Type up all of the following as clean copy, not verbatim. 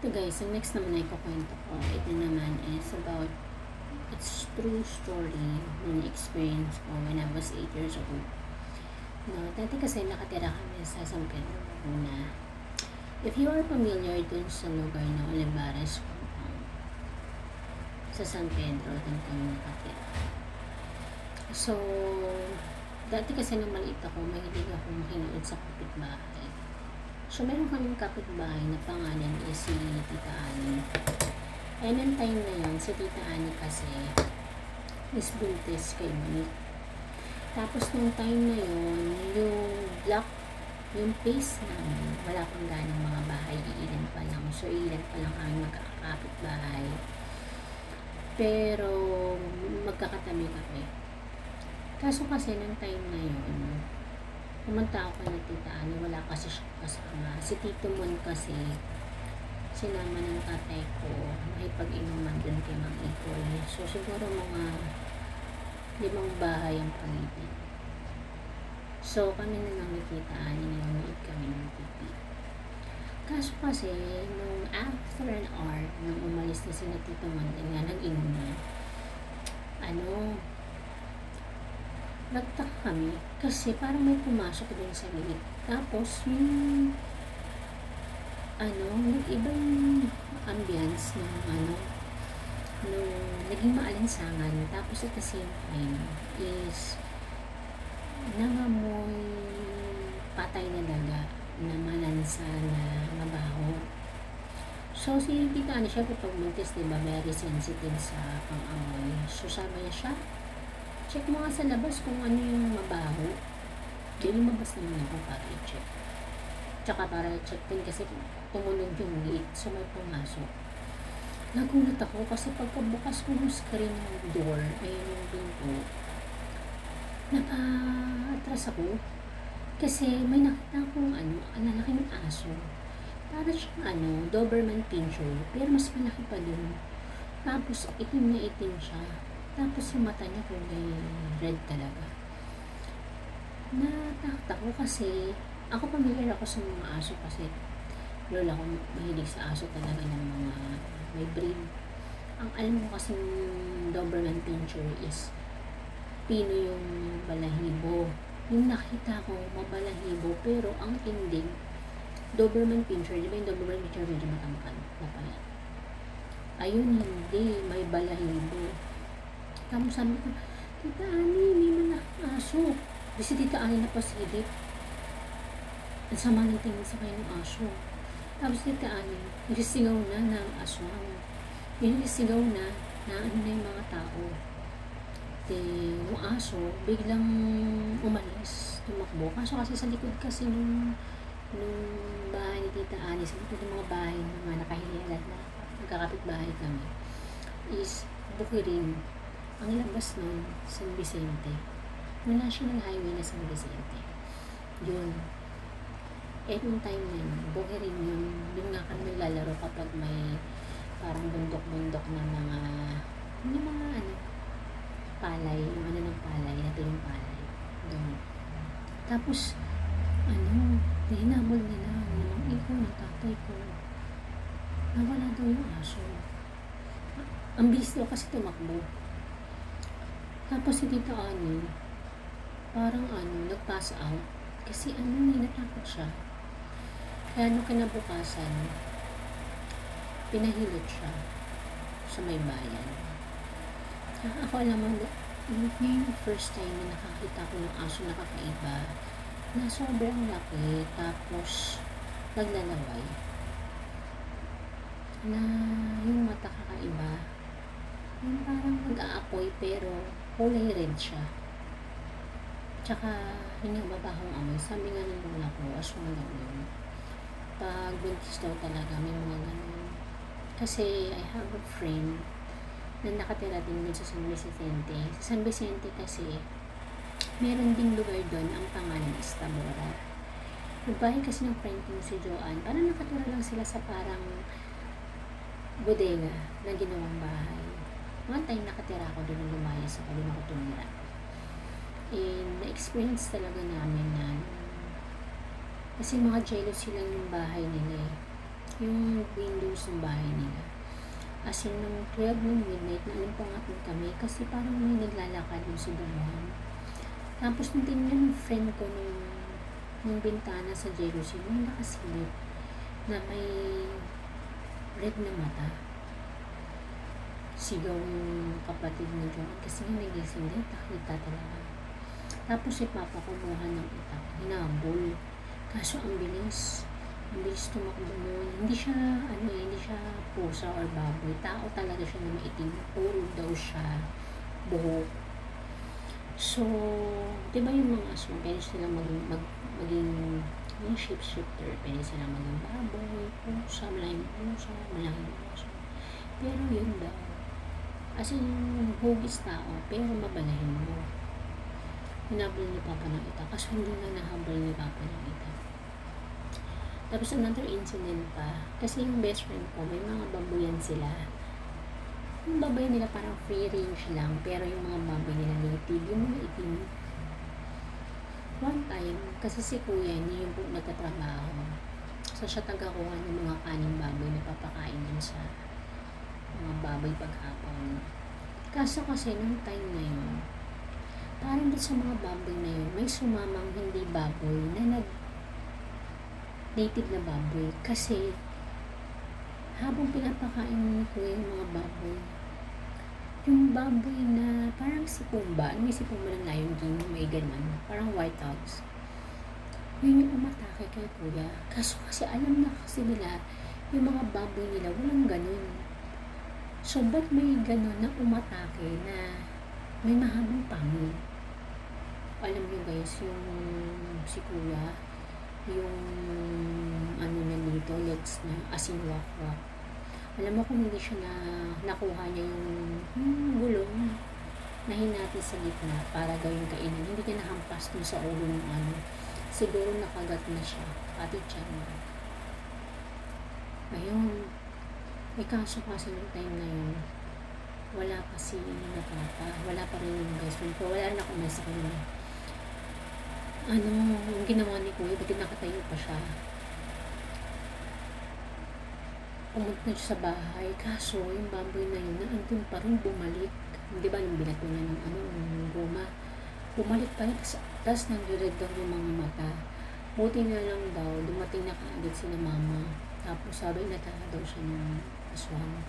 Ito guys, ang next naman ay kukwento ko. Ito naman is about, it's true story na experience ko when I was 8 years old. No, dati kasi nakatira kami sa San Pedro, Laguna. If you are familiar dun sa lugar ng Olivares compound, sa San Pedro, dun kami nakatira. So, dati kasi nung maliit ako, mahilig ako makinood sa kapitbahay. So, meron kaming kapitbahay na pangalan is si Tita Ani. And nung time na yun, si Tita Ani kasi is buntis kay Monique. Tapos nung time na yun, yung place namin, wala pang ganang mga bahay, iilan pa lang. So, iilan pa lang kami magkakapitbahay. Pero, magkakatabi kami. Kaso kasi nung time na yun, pumunta ako kay Tita Ani, wala kasi siya kasama. Si Tito Mon kasi, sinama ng tatay ko, makipag-inuman dun kay Mang Ikoy. So, siguro mga 5 bahay ang paligid. So, kami na lang ni Tita Ani, nanonood kami ng TV. Kaso kasi, nung after an hour, nung umalis na si Tito Mon, nga nag-inom na, nagtaka kami kasi parang may pumasok din sa liit. Tapos yung nag-iba yung ambience nung naging maalinsangan. Tapos at the same time is nangamoy patay na daga na malansa na mabaho. So si Tita Ani, syempre pag buntis, diba, very sensitive sa pang-amoy. So sabi niya siya, check mo nga sa labas kung ano yung mabaho. Di lumabas naman ako para i-check. Tsaka para i-check din kasi tumunog yung gate. So may pumasok. Nagulat ako kasi pagkabukas ko yung screen ng door, ayun yung pinto, naka-atras ako. Kasi may nakita akong lalaking aso. Para siyang Doberman Pinscher, pero mas malaki pa dun. Tapos itim na itim siya. Tapos yung mata niya kulay red talaga. Natakot ako kasi ako familiar ako sa mga aso kasi lola ko mahilig sa aso talaga ng mga may breed. Ang alam mo kasi Doberman Pinscher is pino yung balahibo. Yung nakita ko mabalahibo pero ang tindig Doberman Pinscher, di ba yung Doberman Pinscher medyo matangkad na pala? Ayun, hindi, may balahibo. Tapos sabi ko, Tita Ani, may malaking aso. Di si Tita Ani napasilip. Ang sama ng tingin sa kanya ng aso. Tapos Tita Ani, nilisigaw na ng aswang. Nilisigaw na yung mga tao. Yung aso, biglang umalis, tumakbo. Kaso kasi sa likod kasi nung bahay ni Tita Ani, sa likod ng mga bahay ng mga nakahiyalat na magkakapit-bahay kami, is bukirin. Ang labas nun, San Vicente. Yung National Highway na San Vicente. Yun. Nung time na yun, bukirin yun. Yun nga kami naglalaro kapag may parang bundok-bundok na mga palay. Yung ng palay. Nato yung palay. Doon. Tapos, hinabol nila. Yung ikaw ng tatay ko. Nawala daw yung aso. Ang bilis daw kasi tumakbo. Tapos si Tita Ani, parang nag-pass out. Kasi natakot siya. Kaya nung kinabukasan, pinahilot siya sa may bayan. Ako alam mo, yung first time na nakakita ko ng aso na kakaiba, na sobrang laki, tapos naglalaway. Na yung mata kakaiba, yung parang nag-aapoy pero kulay red siya. Tsaka yun yung mabahong amoy. Sabi nga ng lola ko, aswang daw yun. Pag buntis daw talaga, may mga ganun. Kasi I have a friend na nakatira din dun sa San Vicente. Sa San Vicente kasi, meron ding lugar doon, ang pangalan is Tabora. Yung bahay kasi ng friend ko si Joanne, parang nakatira lang sila sa parang bodega na ginawang bahay. One time nakatira ako doon ng lumaya sa doon ako tumira. And na-experience talaga namin na kasi mga jealous silang yung bahay nila eh. yung windows ng bahay nila. As in, nung 12 ng midnight, naalimpangatin kami kasi parang may naglalakad yung sigawan. Tapos nung tinignan ng friend ko nung bintana sa jealousy, may nakasilip na may red na mata. Sigaw yung kapatid ni John kasi yung nagising din, nakita talaga. Tapos si Papa kumuha ng itak, hinabol. Kaso ang bilis tumakbo nun. Hindi siya pusa or baboy. Tao talaga siya na maitim. Puro daw siya buhok. So, di ba yung mga aso, pwede silang maging yung shapeshifter. Pwede silang maging baboy, pusa, malahing pusa. Pero yun daw. As in, hugis tao, pero mabalahin mo. Hinabol ni Papa ng itak. Kaso hindi na nahabol ni Papa ng itak. Tapos another incident pa, kasi yung best friend ko, may mga baboyan sila. Yung baboy nila parang free range lang, pero yung mga baboy nila native, yung mga itim. One time, kasi si kuya niya yung nagtatrabaho. So siya tagakuha ng mga kaning baboy na papakain din sa mga baboy paghapon. Kaso kasi nung time na yun, parang doon sa mga baboy na yun, may sumamang hindi baboy na native na baboy. Kasi habang pinapakain ni kuya yung mga baboy, yung baboy na parang sipong ba, may sipong ba ng Lion King, may ganun, parang white house, yun yung umatake kay kuya. Kaso kasi alam na kasi nila yung mga baboy nila walang ganun. So ba't may ganun na umatake na may mahabang pangil? Alam nyo guys, yung si kuya, yung na dito, legs na asin wak-wak. Alam mo kung hindi siya nakuha niya yung gulong na hinati sa gitna para gawing kainan, hindi niya nahampas dun sa ulo ng siguro nakagat na siya, pati tiyan na. Ayun, may kaso kasi nung time na yun, wala pa si Papa, wala pa rin yung best friend ko, wala na kumay sa kanila. Yung ginawa ni kuya, ba't nakatayo pa siya? Pumunta na siya sa bahay, kaso yung baboy na yun, naandun pa rin, bumalik. Di ba, nung binato na ng goma, bumalik pa rin, tapos nag-red daw yung mga mata. Buti na lang daw, dumating na kaagad sila mama, tapos sabi natala daw siya ng aswang.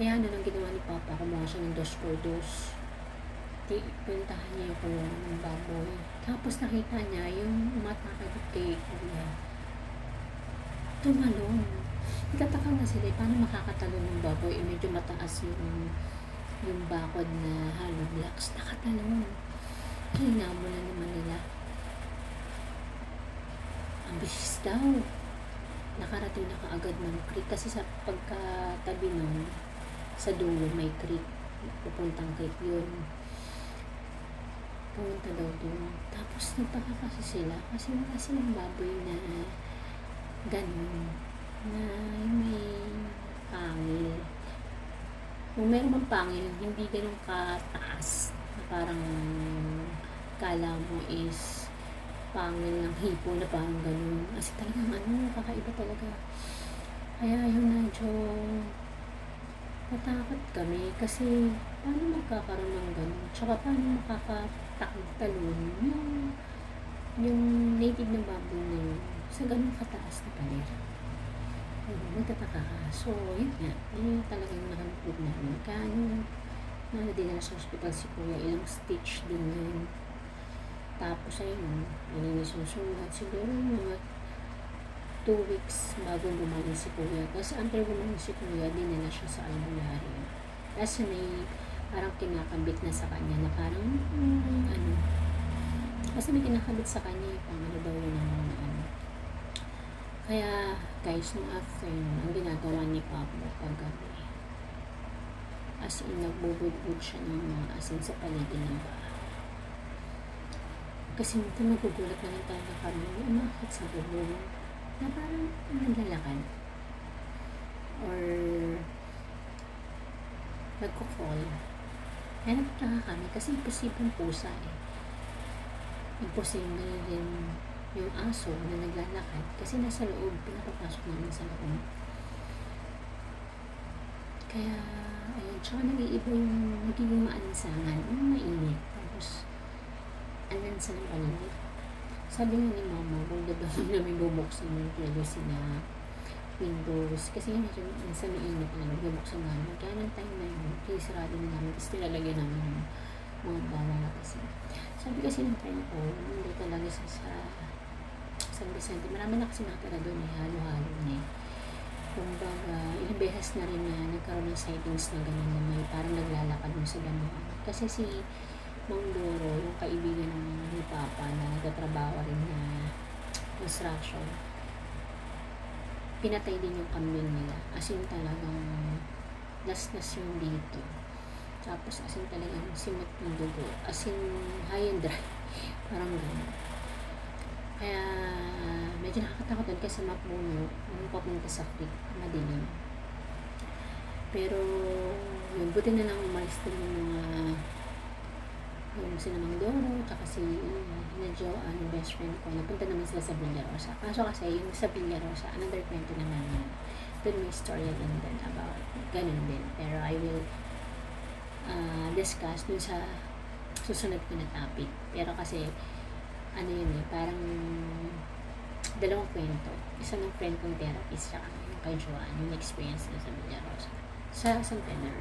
Kaya nang ginawa ni Papa, kumuha siya ng 2x2. Puntahan niya yung kulungan ng baboy. Tapos nakita niya yung umatake kay kuya. Tumalon. Nagtataka na sila, paano makakatalon ng baboy? Medyo mataas yung bakod na hollow blocks. Nakatalon. Hinamo na naman nila. Ang bisis daw. Nakarating na kaagad ng creek. Kasi sa pagkatabi nun, sa dulo may creek. Pupuntang creek yun. Pumunta daw doon. Tapos nagtaka kasi sila kasi wala silang baboy na ganun na may pangil. Kung meron bang pangil, hindi ganun kataas na parang kala mo is pangil ng hipo na parang ganun. Kasi talagang kakaiba talaga. Kaya yun medyo natakot kami kasi paano magkakaroon ng ganun? Tsaka paano makakatalon yung native na baboy na yun sa ganun kataas na pader. Magtataka ka. So, yun nga. Yun talaga yung nakalupod namin. Kaya dinala sa hospital si kuya, ilang stitch din yun. Tapos ayun, nilinis yung sugat. Siguro mga 2 weeks bago gumaling si kuya. Tapos after gumaling si kuya, dinala siya sa albularyo. Kasi may parang kinakabit na sa kanya na parang kasi may kinakabit sa kanya pang daw yun Kaya guys, nung after ang ginagawa ni Pablo paggabi, as in nagbubudbud siya ng mga asin sa paligid ng bahay. Kasi nito nagugulat na lang talaga kami, umakit sa bubong na parang naglalakad or nagko-crawl. Kaya nagtataka kami kasi imposibleng pusa Imposible din yung aso na naglalakad kasi nasa loob, pinapapasok namin sa loob. Kaya, ayun, tsaka nag-iiba yung nagiging maalinsangan, yung mainit, tapos, alansa ng paligid. Sabi nga ni mama, kung daw namin bubuksan yung privacy na windows, kasi medyo minsan mainit na nagbubuksan namin. Kaya ng time na yun, kinisarado na namin, tapos nilalagyan namin yung mga bawang kasi. Sabi kasi ng friend ko, hindi talaga sa San Vicente, marami na kasi nakatira doon halo-halo na kumbaga, ilang beses na rin na nagkaroon ng sightings na gano'n na may parang naglalakad mo sa damuhan. Kasi si Mang Doro, yung kaibigan ni Papa na nagtatrabaho rin na construction, pinatay din yung kambing nila. As in talagang nas-nas yung dito. Tapos as in talagang simot yung dugo. As in high and dry. Parang gano'n. Kaya medyo nakakatakot doon kasi mapuno nung papunta sa creek, madilim. Pero yun, buti na lang umalis din yung si Mang Doro, tsaka si medyo best friend ko, napunta naman sila sa Villarosa. Kaso kasi yung sa Villarosa, another kwento naman yun. Doon may story din din about ganun din. Pero I will discuss dun sa susunod ko na topic. Pero kasi ano yun parang dalawang kwento. Isa ng friend kong therapist, tsaka yung kay Joanne, yung experience na sa Villarosa. Sa San Pedro